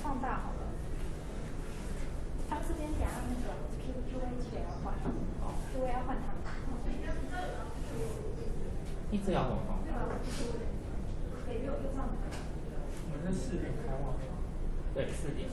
放大好了。他这边等下那个 QA 记得要换，QA 要换他们。一直要怎么放大？对，右上。我们是4点开网吗？对，4点。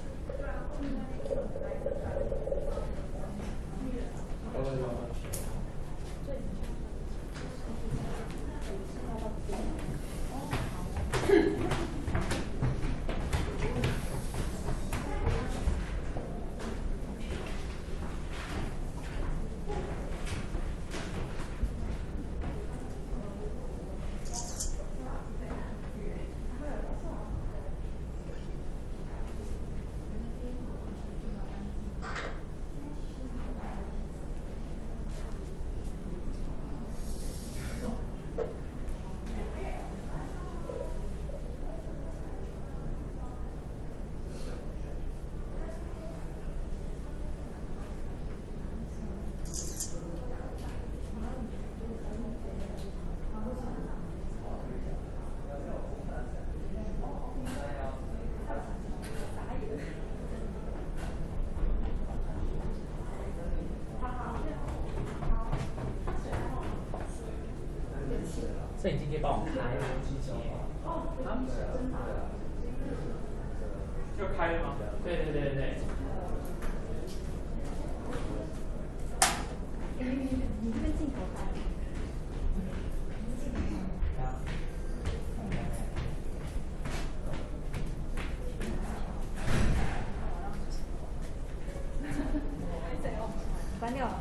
摄影机可以帮我开吗？就开了吗？对。你这边镜头开。关掉了吗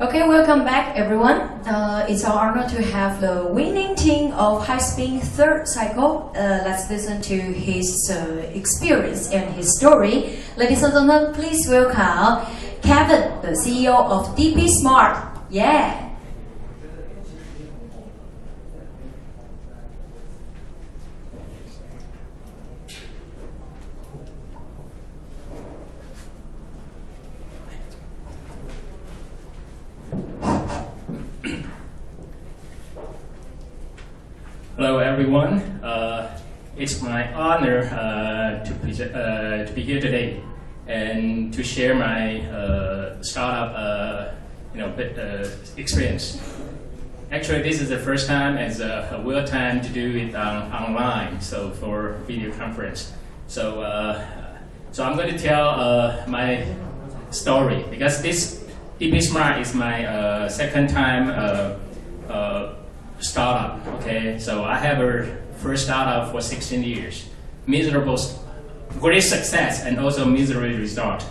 ？Okay, welcome back everyone. It's our honor to have the winning team of High Spin third cycle. Let's listen to his experience and his story. Ladies and gentlemen, please welcome Kevin, the CEO of DP Smart. Yeah. Hello everyone, it's my honor to be here today and to share my startup experience. actually, this is the first time as a real time to do it online, so for video conference. So, so I'm going to tell my story because this DP Smart is my second time startup. Okay, so I have a first startup for 16 years, miserable, great success and also miserable result.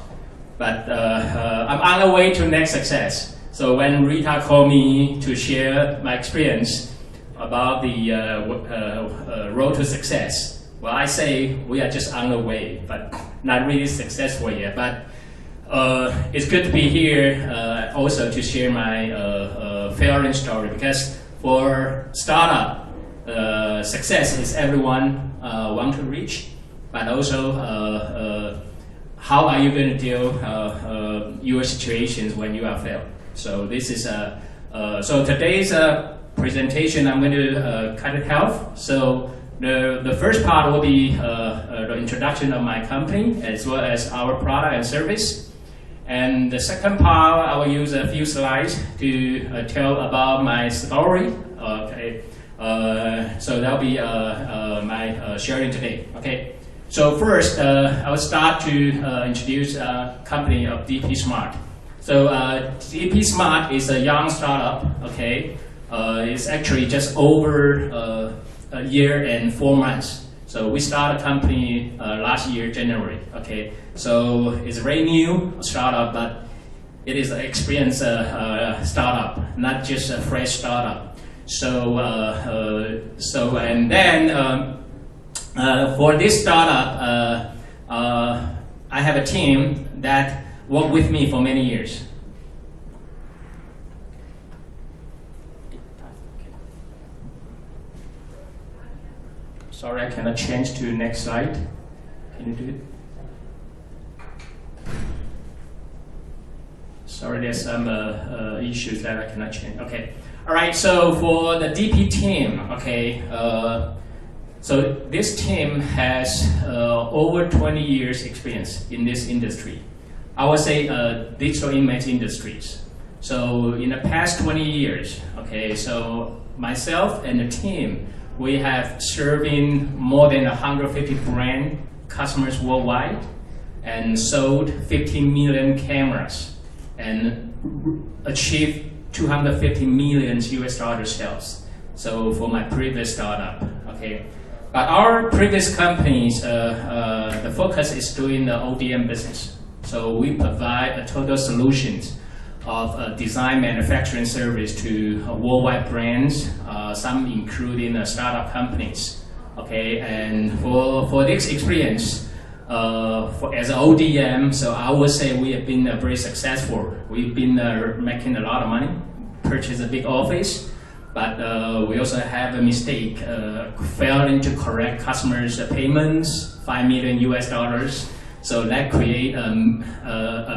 But I'm on the way to next success. So when Rita called me to share my experience about the road to success, well, I say we are just on the way, but not really successful yet. But it's good to be here also to share my failing story, because for startup, success is everyone want to reach, but also how are you going to deal your situations when you are failed. So this is so today's presentation I'm going to cut it half. So the first part will be the introduction of my company as well as our product and service. And the second part I will use a few slides to tell about my story. Okay, so that'll be my sharing today. Okay, so first I will start to introduce a company of DP Smart. So DP Smart is a young startup. Okay, it's actually just over a year and 4 months. So we started a company last year, January. Okay, so it's a very new startup, but it is an experienced startup, not just a fresh startup. So and then for this startup, I have a team that worked with me for many years. Sorry, I cannot change to next slide. Can you do it? Sorry, there's some issues that I cannot change. Okay. All right. So for the DP team, okay. So this team has over 20 years experience in this industry. I would say digital image industries. So in the past 20 years, okay. So myself and the team, we have serving more than 150 brand customers worldwide and sold 15 million cameras and achieved 250 million US dollar sales. So for my previous startup, okay. But our previous companies, the focus is doing the ODM business. So we provide a total solutions of design manufacturing service to worldwide brands, some including startup companies. Okay, and for this experience, as an ODM, so I would say we have been very successful. We've been making a lot of money, purchased a big office, but we also have a mistake, failing to correct customers' payments, 5 million US dollars. So that create a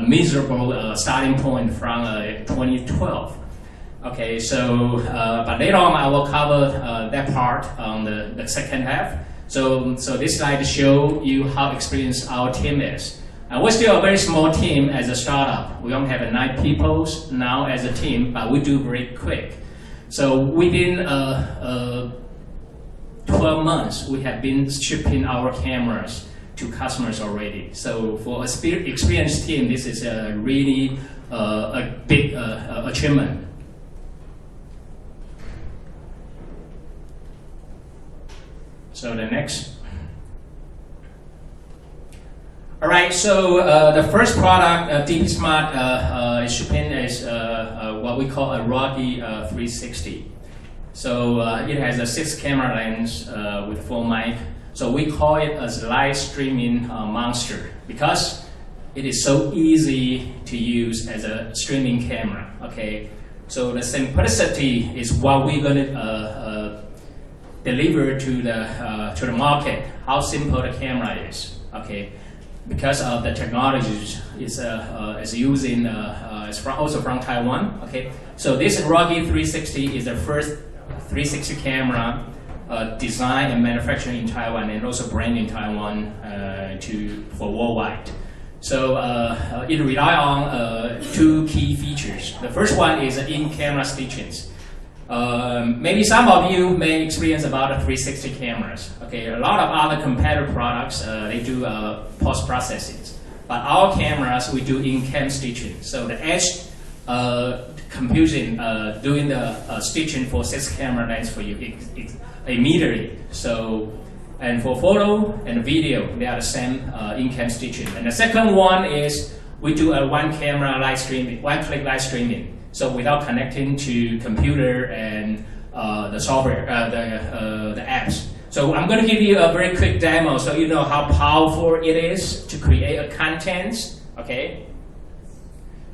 miserable starting point from 2012. Okay, so but later on I will cover that part on the second half. So this slide show you how experienced our team is. We're still a very small team as a startup. We only have 9 people now as a team, but we do very quick. So within 12 months, we have been shipping our cameras to customers already. So for a experienced team, this is a really a big achievement. So the next. All right, so the first product, DP Smart, is shipping is what we call a Rocky 360. So it has a 6 camera lens with 4 mic. So we call it as live streaming monster because it is so easy to use as a streaming camera. Okay, so the simplicity is what we're going to deliver to the market. How simple the camera is. Okay, because of the technology is using also from Taiwan. Okay, so this Rocky 360 is the first 360 camera designed and manufactured in Taiwan and also branded in Taiwan for worldwide. So it relies on 2 key features. The first one is in-camera stitchings. Maybe some of you may experience about 360 cameras. Okay, a lot of other competitor products, they do post-processing. But our cameras, we do in-cam stitching. So the edge computing, doing the stitching for 6 camera lens for you immediately. So, and for photo and video, they are the same in-cam stitching. And the second one is we do a one-camera live streaming, one-click live streaming. So without connecting to computer and the software, the apps. So I'm going to give you a very quick demo so you know how powerful it is to create a content. Okay.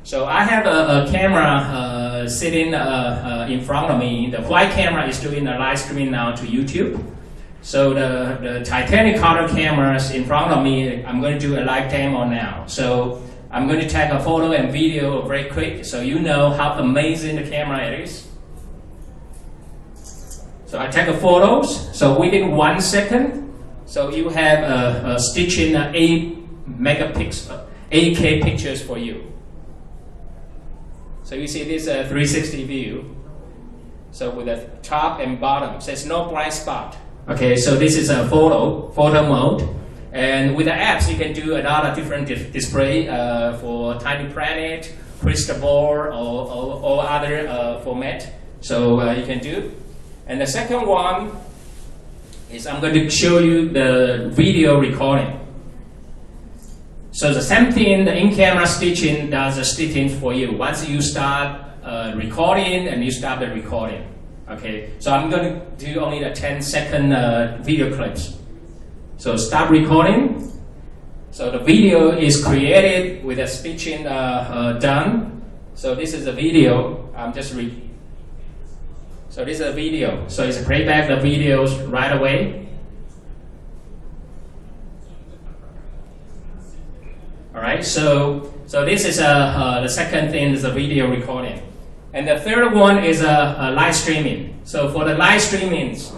So I have a camera sitting in front of me. The white camera is doing a live streaming now to YouTube. So the titanic color cameras in front of me, I'm going to do a live demo now. So I'm going to take a photo and video very quick so you know how amazing the camera it is. So I take a photos. So within 1 second, so you have a stitching 8K pictures for you. So you see this 360 view. So with the top and bottom, so there's no blind spot. Okay, so this is a photo mode. And with the apps, you can do a lot of different display for Tiny Planet, Crystal Ball, or other format. So you can do. And the second one is I'm going to show you the video recording. So the same thing, the in-camera stitching does the stitching for you. Once you start recording and you stop the recording. Okay, so I'm going to do only the 10-second video clips. So stop recording. So the video is created with the stitching done. So this is a video. I'm just So this is a video. So it's playback the videos right away. All right. So this is the second thing is a video recording, and the third one is a live streaming. So for the live streamings,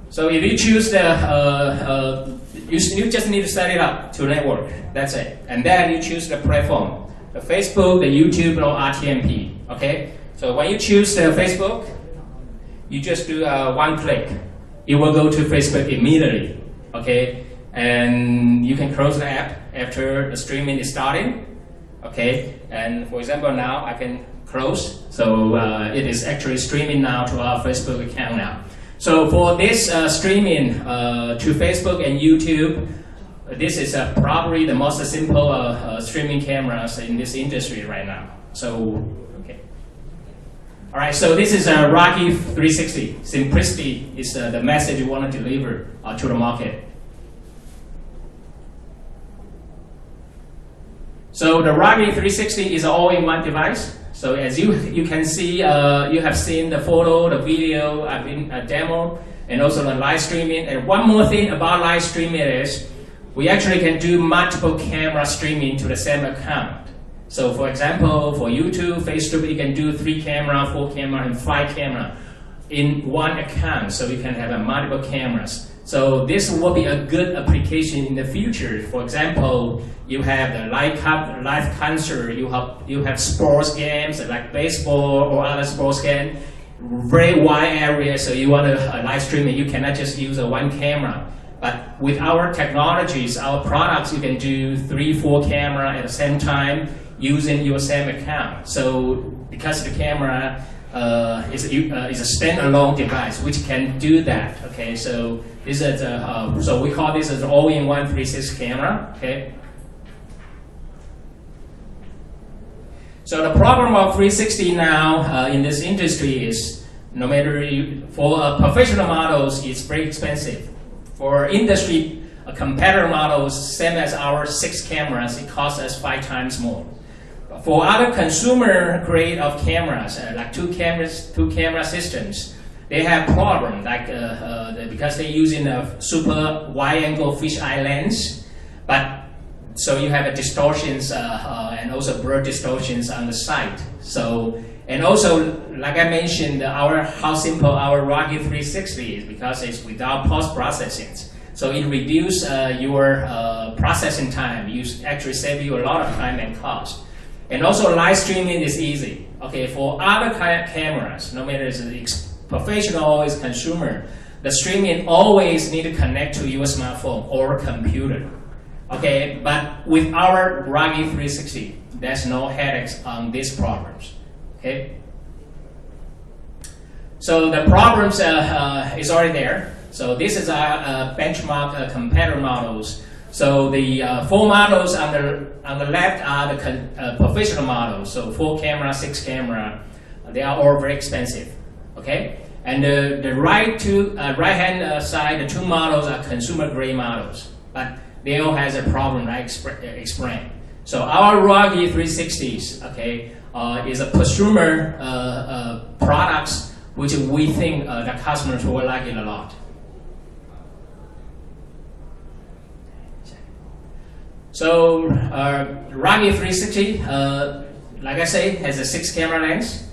so if you choose the you just need to set it up to network. That's it, and then you choose the platform, the Facebook, the YouTube, or RTMP. Okay. So when you choose the Facebook, you just do one click. It will go to Facebook immediately, okay? And you can close the app after the streaming is starting, okay? And for example, now I can close. So it is actually streaming now to our Facebook account now. So for this streaming to Facebook and YouTube, this is probably the most simple streaming cameras in this industry right now. So, okay. All right, so this is a Rocky 360. Simplicity is the message you want to deliver to the market. So the Rocky 360 is an all-in-one device. So as you can see, you have seen the photo, the video, a demo, and also the live streaming. And one more thing about live streaming is we actually can do multiple camera streaming to the same account. So for example, for YouTube, Facebook, you can do 3 camera, 4 camera, and 5 camera in one account. So you can have multiple cameras. So this will be a good application in the future. For example, you have the live concert, you have sports games like baseball or other sports game, very wide area. So you want to live stream it, you cannot just use one camera. But with our technologies, our products, you can do 3, 4 camera at the same time using your same account. So because the camera is a standalone device which can do that. Okay, so this is so we call this as an all-in-one 360 camera. Okay. So the problem of 360 now in this industry is no matter for professional models, it's very expensive. For industry competitor models, same as our 6 cameras, it costs us 5 times more. For other consumer grade of cameras, like two camera systems, they have problem like because they're using a super wide angle fisheye lens, but so you have a distortions and also blur distortions on the side. So and also like I mentioned, how simple our Rocky 360 is because it's without post processing. So it reduces your processing time. You actually save you a lot of time and cost. And also live streaming is easy. Okay, for other cameras, no matter it's professional or it's consumer, the streaming always need to connect to your smartphone or computer. Okay, but with our Rugged 360, there's no headaches on these problems. Okay. So the problems is already there. So this is our benchmark competitor models. So the 4 models on the left are the professional models. So 4 camera, 6 camera, they are all very expensive. Okay, and the right hand side, the 2 models are consumer grade models, but they all has a problem I explained. So our Rugged 360s, okay, is a consumer products which we think the customers will like it a lot. So Rugged 360, like I say, has a 6 camera lens,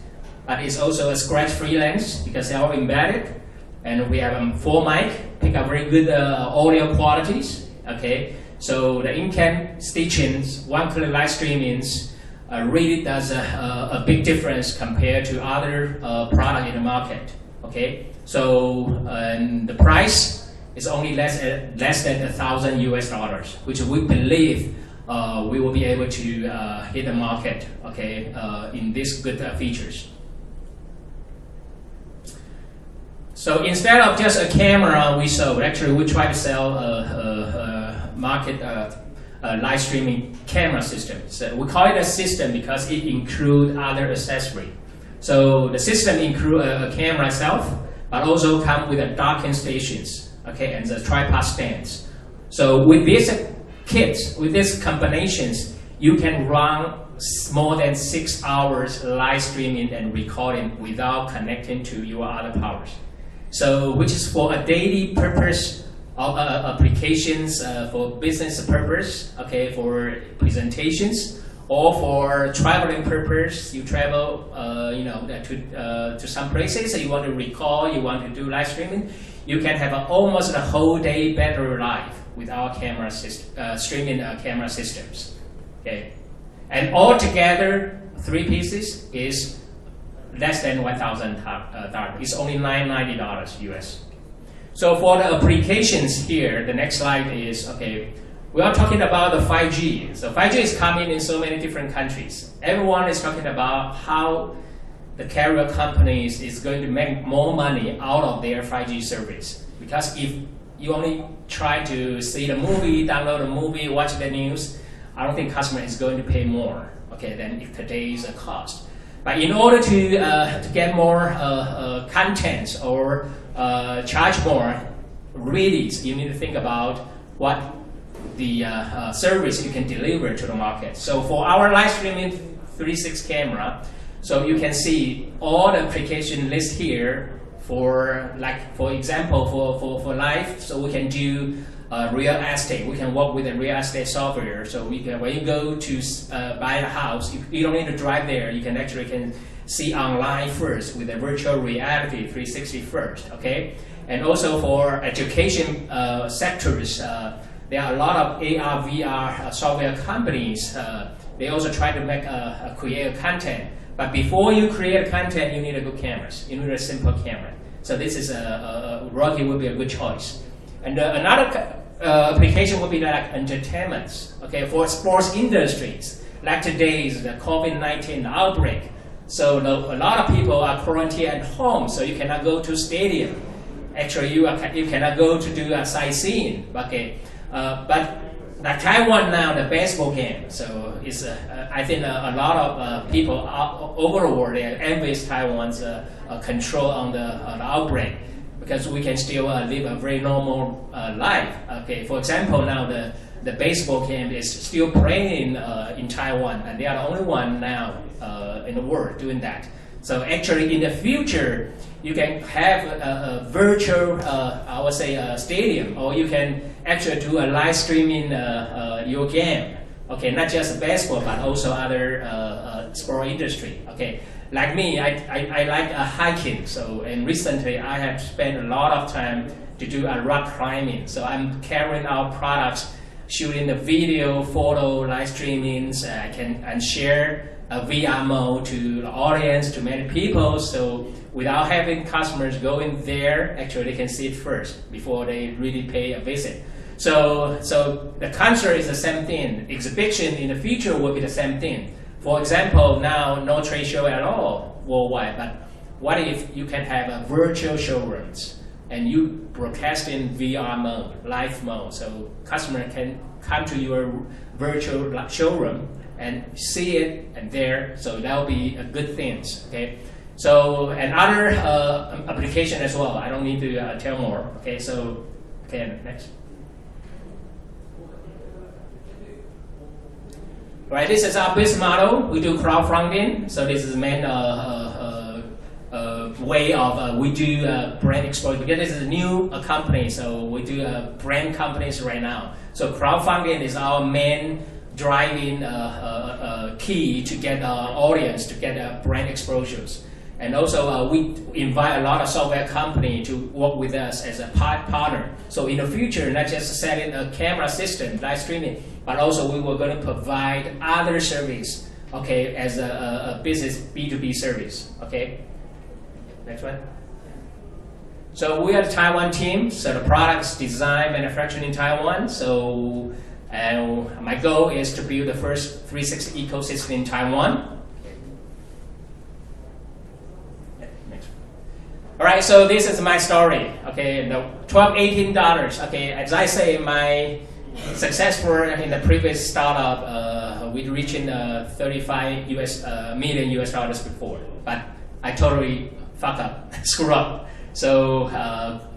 but it's also a scratch-free lens because they're all embedded, and we have 4 mic, pick up very good audio qualities. Okay, so the in-cam stitchings, one-click live streamings, really does a big difference compared to other product in the market. Okay, so the price is only less than $1,000 US, which we believe we will be able to hit the market. Okay, in these good features. So instead of just a camera we sold, actually we try to sell market live streaming camera system. So we call it a system because it includes other accessories. So the system includes a camera itself, but also come with a docking stations, okay, and the tripod stands. So with these kits, with these combinations, you can run more than 6 hours live streaming and recording without connecting to your other powers. So which is for a daily purpose of applications, for business purpose, okay, for presentations, or for traveling purpose. You travel, to some places, you want to record, you want to do live streaming. You can have almost a whole day battery life with our camera streaming camera systems. Okay, and altogether 3 pieces is less than $1,000. It's only $990 US. So for the applications here, the next slide is, okay, we are talking about the 5G. So 5G is coming in so many different countries. Everyone is talking about how the carrier companies is going to make more money out of their 5G service. Because if you only try to see the movie, download a movie, watch the news, I don't think customer is going to pay more, okay, than if today's cost. But in order to get more content or charge more, really, you need to think about what the service you can deliver to the market. So for our live streaming 360 camera, so you can see all the application list here for, like, for example, for live. So we can do real estate. We can work with the real estate software. So we can, when you go to buy a house, you don't need to drive there. You can actually see online first with the virtual reality 360 first. Okay, and also for education sectors, there are a lot of AR, VR software companies. They also try to create content. But before you create content, you need a good cameras. You need a simple camera. So this is Rugged will be a good choice. And another application would be like entertainment. Okay, for sports industries, like today's the COVID-19 outbreak. So a lot of people are quarantined at home, so you cannot go to stadium. Actually, you cannot go to do a sightseeing. Okay, but like Taiwan now, the baseball game. So it's I think a lot of people over the world, they envious Taiwan's control on the outbreak, because we can still live a very normal life. Okay, for example, now the baseball game is still playing in Taiwan, and they are the only one now in the world doing that. So actually, in the future, you can have a virtual, I would say, stadium, or you can actually do a live streaming your game. Okay, not just baseball, but also other sport industry. Okay, like me, I like hiking. So, and recently I have spent a lot of time to do a rock climbing. So I'm carrying out products, shooting the video, photo, live streamings. I can share a VR mode to the audience, to many people. So without having customers going there, actually they can see it first before they really pay a visit. So the concert is the same thing. Exhibition in the future will be the same thing. For example, now no trade show at all worldwide, but what if you can have a virtual showrooms and you broadcast in VR mode, live mode, so customer can come to your virtual showroom and see it and there, so that will be a good thing, okay? So, and other application as well, I don't need to tell more, okay? So, okay, next. Right, this is our business model. We do crowdfunding, so this is the main way of we do brand exposure, because this is a new company, so we do brand companies right now. So crowdfunding is our main driving key to get audience, to get brand exposures. And also we invite a lot of software company to work with us as a partner. So in the future, not just selling a camera system, live streaming, but also we were going to provide other service, okay, as a business B2B service, okay. Next one. So we are the Taiwan team. So the products design, manufacturing in Taiwan. So my goal is to build the first 360 ecosystem in Taiwan. All right, so this is my story. Okay, the $12, $18. Okay, as I say, my successful in the previous startup, we reached 35 million US dollars before, but I totally fuck up, screw up. So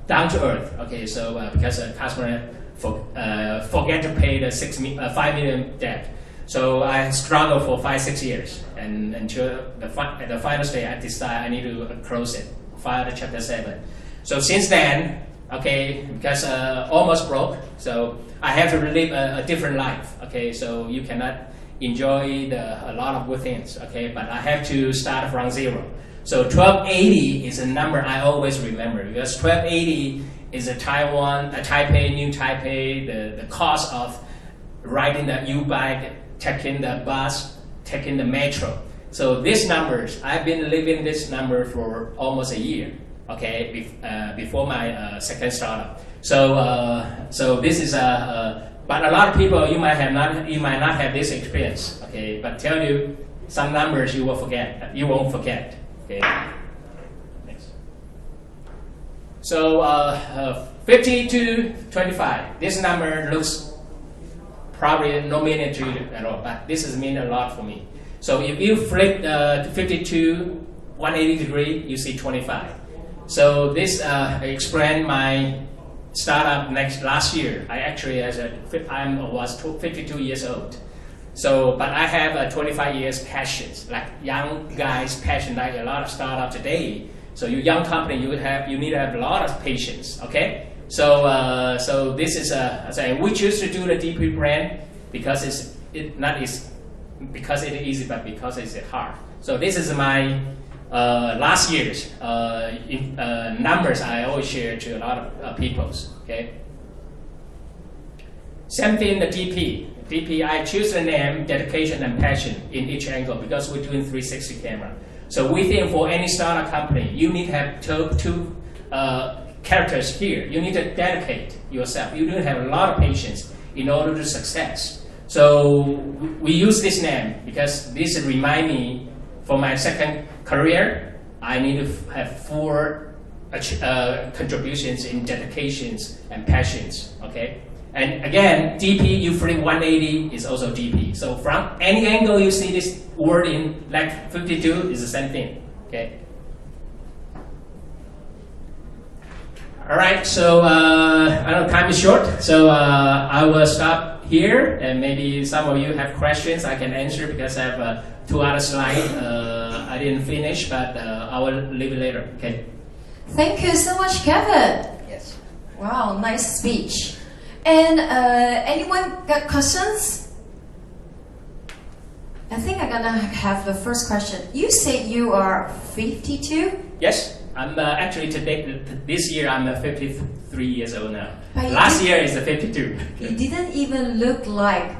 down to earth. Okay, so because the customer forget to pay the $5 million debt. So I struggled for 5-6 years, and until the final stage, I decided I need to close it, file the Chapter 7. So since then, okay, because almost broke, so I have to live a different life. Okay, so you cannot enjoy a lot of good things. Okay, but I have to start from zero. So 1280 is a number I always remember, because 1280 is Taipei, New Taipei, the cost of riding the U-bike, taking the bus, taking the metro. So these numbers, I've been living this number for almost a year, okay, before my second startup. So this is but a lot of people, you might not have this experience, okay, but tell you some numbers you won't forget. Okay. Next. So 50 to 25. This number looks probably no meaning to you at all, but this has mean a lot for me. So if you flip 52 180 degree, you see 25. So this explained my startup last year. I actually was 52 years old. So, but I have 25 years passions, like young guys' passion, like a lot of startups today. So you young company, you need to have a lot of patience, okay? So, so this is we choose to do the DP brand because because it is easy, but because it's hard. So this is my last year's numbers I always share to a lot of peoples, okay? Same thing, the DP. DP, I choose the name, dedication, and passion in each angle because we're doing 360 camera. So we think for any startup company, you need to have two characters here. You need to dedicate yourself. You need to have a lot of patience in order to success. So we use this name because this remind me for my second career, I need to have 4 contributions in dedications and passions, okay? And again, DP, you flip 180 is also DP. So from any angle you see this word in like 52 is the same thing, okay? All right, so I know time is short, so I will stop here, and maybe some of you have questions I can answer because I have 2 other slides I didn't finish, but I will leave it later, okay? Thank you so much, Kevin. Yes. Wow, nice speech. And anyone got questions? I think I'm gonna have the first question. You say you are 52? Yes, I'm actually this year I'm 53 years old now. But Last year is 52. You didn't even look like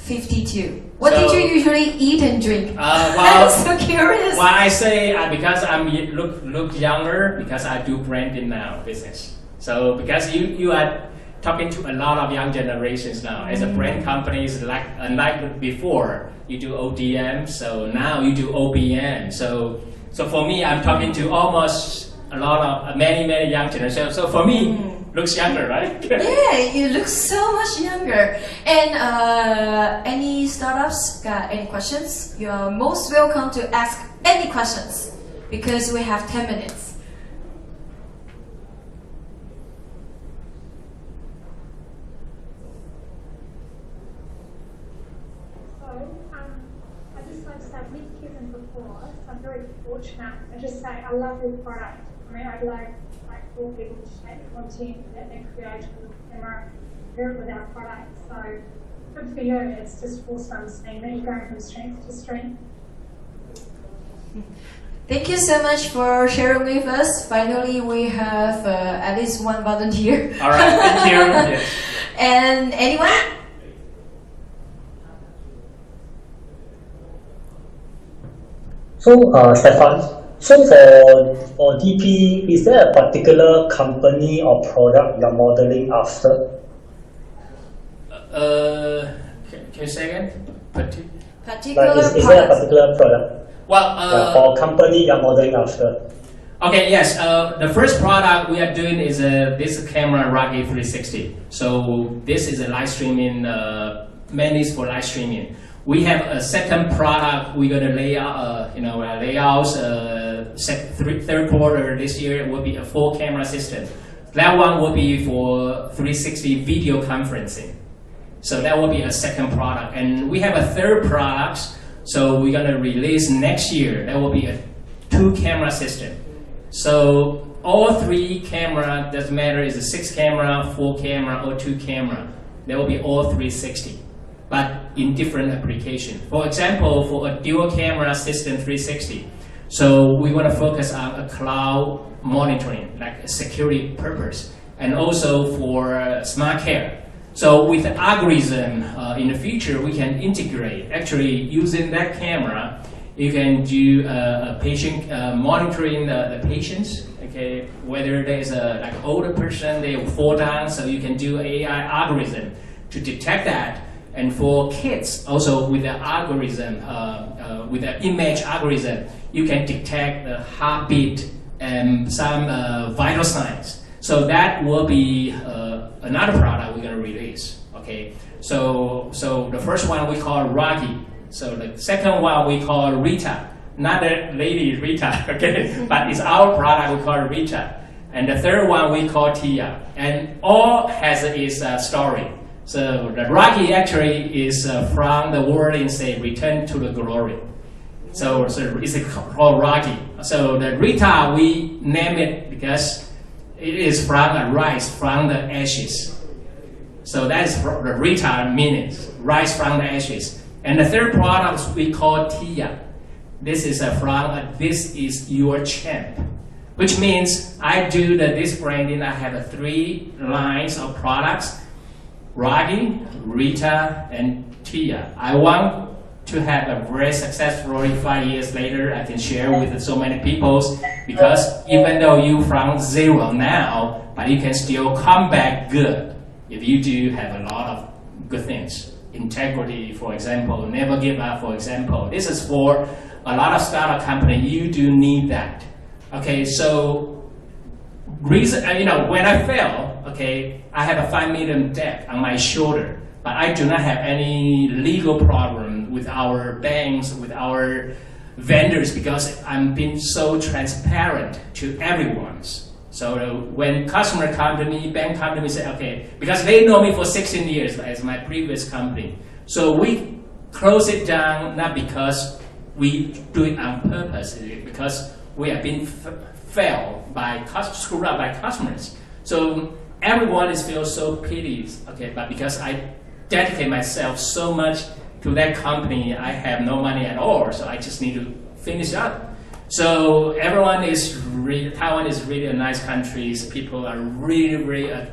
52. What So- did you usually eat and drink? Well, I'm so curious. Why I say because I'm look younger because I do branding now business. So because you are talking to a lot of young generations now. As a brand companies like unlike before, you do ODM, so now you do OBM. So for me, I'm talking to almost a lot of many young generations. So for me, looks younger, right? Yeah, you look so much younger. And any startups got any questions? You are most welcome to ask any questions because we have 10 minutes. I just like to say, with kids and before, I'm very fortunate. I just say, I love your product. I mean, I'd like all people to take the content that they create with the camera, share it with our product. So, good for you. It's just awesome seeing that you're going from strength to strength. Thank you so much for sharing with us. Finally, we have at least one volunteer. All right, thank you. Yes. And anyone? So, Stefan, so for DP, is there a particular company or product you're modeling after? Can you say again? Particular Like, is there a particular product or company you're modeling after? Okay, yes. The first product we are doing is this camera Rocky 360. So this is a live streaming, mainly for live streaming. We have a second product we're gonna lay out, third quarter this year will be a full camera system. That one will be for 360 video conferencing. So that will be a second product. And we have a third product, so we're gonna release next year. That will be a 2-camera system. So all 3 camera, doesn't matter, is a 6 camera, 4 camera, or 2 camera. They will be all 360, but in different application. For example, for a dual camera system 360, so we want to focus on a cloud monitoring, like a security purpose, and also for smart care. So with the algorithm in the future, we can integrate. Actually, using that camera, you can do a patient monitoring the patients. Okay, whether there's a like older person, they will fall down, so you can do AI algorithm to detect that. And for kids, also with the algorithm, with the image algorithm, you can detect the heartbeat and some vital signs. So that will be another product we're going to release. Okay, so the first one we call Rocky. So the second one we call Rita, not the lady Rita, okay, but it's our product we call Rita. And the third one we call Tia. And all has its story. So the Rocky actually is from the word in say return to the glory. So it's called Rocky. So the Rita we name it because it is from a rise from the ashes. So that's the Rita meanings, rise from the ashes. And the third product we call Tia. This is from this is your champ, which means I do this branding. I have 3 lines of products. Rocky, Rita, and Tia. I want to have a very successful 5 years later. I can share with so many people because even though you from 0 now, but you can still come back good if you do have a lot of good things. Integrity, for example, never give up, for example. This is for a lot of startup company. You do need that. Okay, so reason, when I fail, okay, I have a $5 million debt on my shoulder, but I do not have any legal problem with our banks, with our vendors, because I'm being so transparent to everyone. So when customer come to me, bank come to me, say, okay, because they know me for 16 years as my previous company. So we close it down, not because we do it on purpose, because we have been failed by screwed up by customers. So everyone is feel so pity, okay, but because I dedicate myself so much to that company, I have no money at all, so I just need to finish up. So everyone is Taiwan is really a nice country. People are really, really,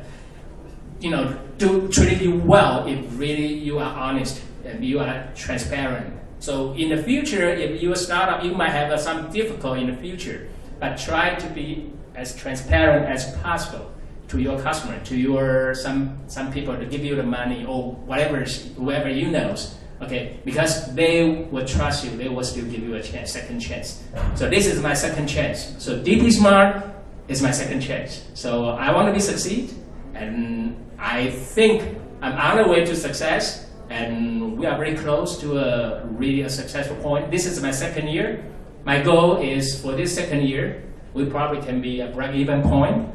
treat you well if really you are honest and you are transparent. So in the future, if you start up, you might have some difficulty in the future, but try to be as transparent as possible to your customer, to your some people to give you the money or whoever you know, okay, because they will trust you, they will still give you a chance, second chance. So this is my second chance. So DP Smart is my second chance. So I want to be succeed, and I think I'm on the way to success, and we are very close to a really successful point. This is my second year. My goal is for this second year, we probably can be a break-even point.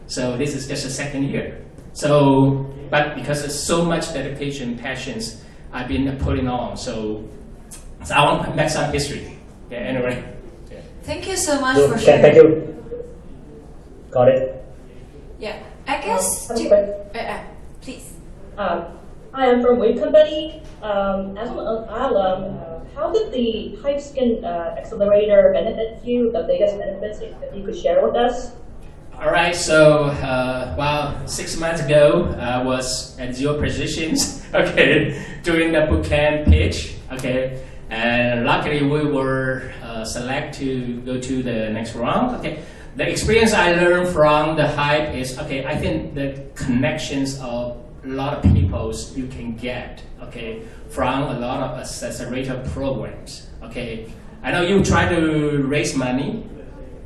So this is just a second year. So, but because there's so much dedication, passions I've been putting on, so I want to make some history. Yeah, anyway. Yeah. Thank you so much for Okay, sharing. thank you. Got it. Yeah, I guess. Please. Hi, I'm from Wave Company. As an alum, how did the Hypeskin Accelerator benefit you? The biggest benefits, if you could share with us? All right, so 6 months ago, I was at your positions, okay, doing the bootcamp pitch, okay, and luckily we were selected to go to the next round, okay. The experience I learned from the hype is, okay, I think the connections of a lot of people you can get, okay, from a lot of accelerator programs, okay. I know you try to raise money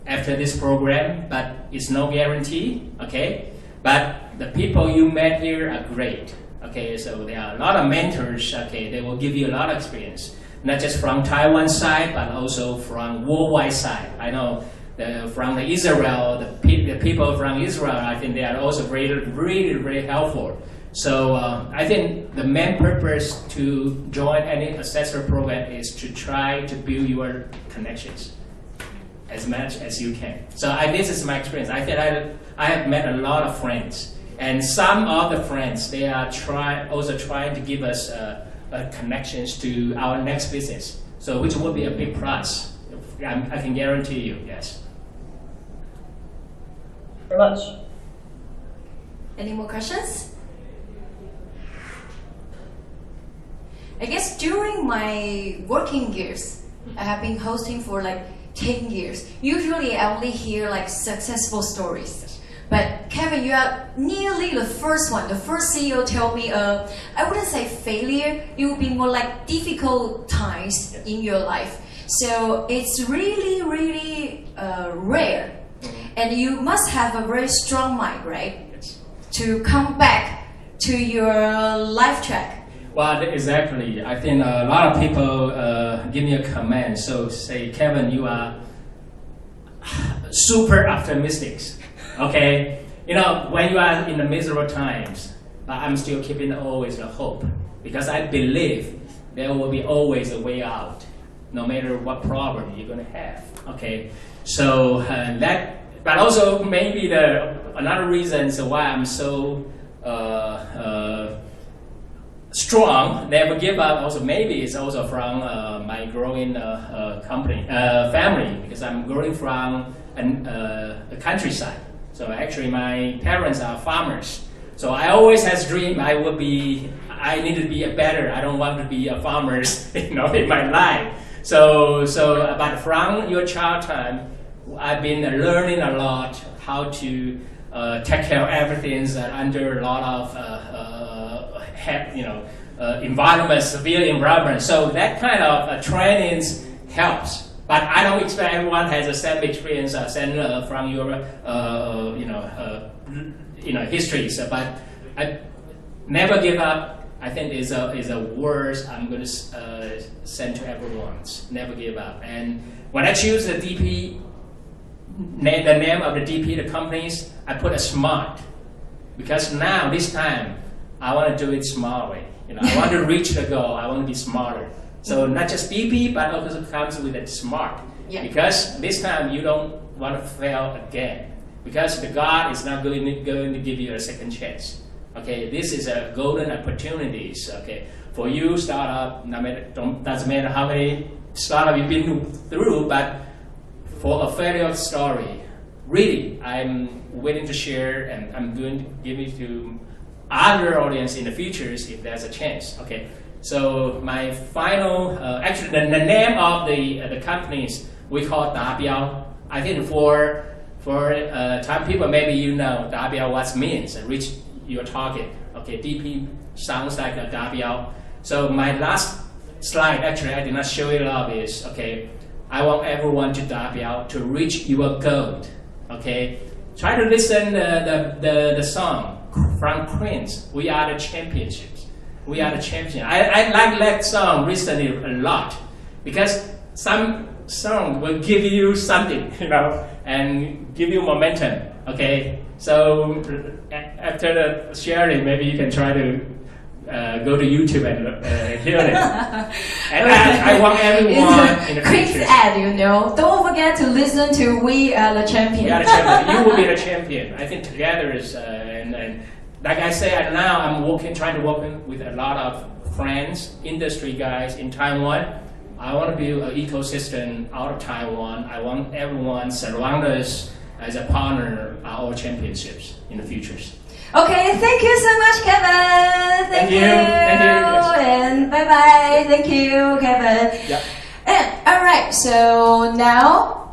after this program, but it's no guarantee, okay? But the people you met here are great, okay? So there are a lot of mentors, okay? They will give you a lot of experience, not just from Taiwan side, but also from worldwide side. I know from the Israel, the people from Israel, I think they are also really, really helpful. So I think the main purpose to join any accessory program is to try to build your connections as much as you can. So this is my experience. I think I have met a lot of friends, and some of the friends, they are also trying to give us connections to our next business. So which will be a big plus. I can guarantee you, yes. Very much. Any more questions? I guess during my working years, I have been hosting for like 10 years. Usually I only hear like successful stories. But Kevin, you are nearly the first one. The first CEO tell me, I wouldn't say failure, it would be more like difficult times in your life. So it's really, really rare. And you must have a very strong mind, right? Yes. To come back to your life track. Well, exactly. I think a lot of people give me a comment. So say, Kevin, you are super optimistic. Okay, you know, when you are in the miserable times, but I'm still keeping always a hope, because I believe there will be always a way out, no matter what problem you're gonna have. Okay, so but also maybe another reason why I'm so strong, never give up. Also, maybe it's also from my growing family, because I'm growing from the countryside. So actually, my parents are farmers. So I always has dream I need to be a better. I don't want to be a farmer, in my life. So but from your child time, I've been learning a lot how to take care of everything under a lot of environment, severe environment. So that kind of training helps. But I don't expect everyone has the same experience from your history. So, but I never give up. I think is a word I'm going to send to everyone. Never give up. And when I choose the DP, the name of the DP, the companies, I put a smart, because now this time I want to do it smart way. I want to reach the goal. I want to be smarter. So not just DP, but also comes with a smart. Yeah. Because this time you don't want to fail again. Because the God is not going to give you a second chance. Okay, this is a golden opportunities. Okay, for you startup, doesn't matter how many startup you've been through, but for a failure story, really, I'm willing to share, and I'm going to give it to other audience in the future if there's a chance. Okay, So my final, actually the name of the companies we call 达标. I think for time people maybe you know 达标 what means, reach your target. Okay, DP sounds like a 达标. So my last slide, actually I did not show it up, is okay. I want everyone to 达标 to reach your goal. Okay, try to listen the song from Prince. We are the championships. We are the champion. I like that song recently a lot because some song will give you something, and give you momentum. Okay, so after the sharing, maybe you can try to go to YouTube and hear it. And I want everyone in the quick future. ad, Don't forget to listen to We Are the Champion. We are the champion. You will be the champion. I think together is and like I said, now I'm trying to work with a lot of friends, industry guys in Taiwan. I want to build an ecosystem out of Taiwan. I want everyone surround us as a partner our championships in the futures. Okay, thank you so much, Kevin. Thank you. Thank you. And bye bye. Thank you, Kevin. Yep. And all right, so now.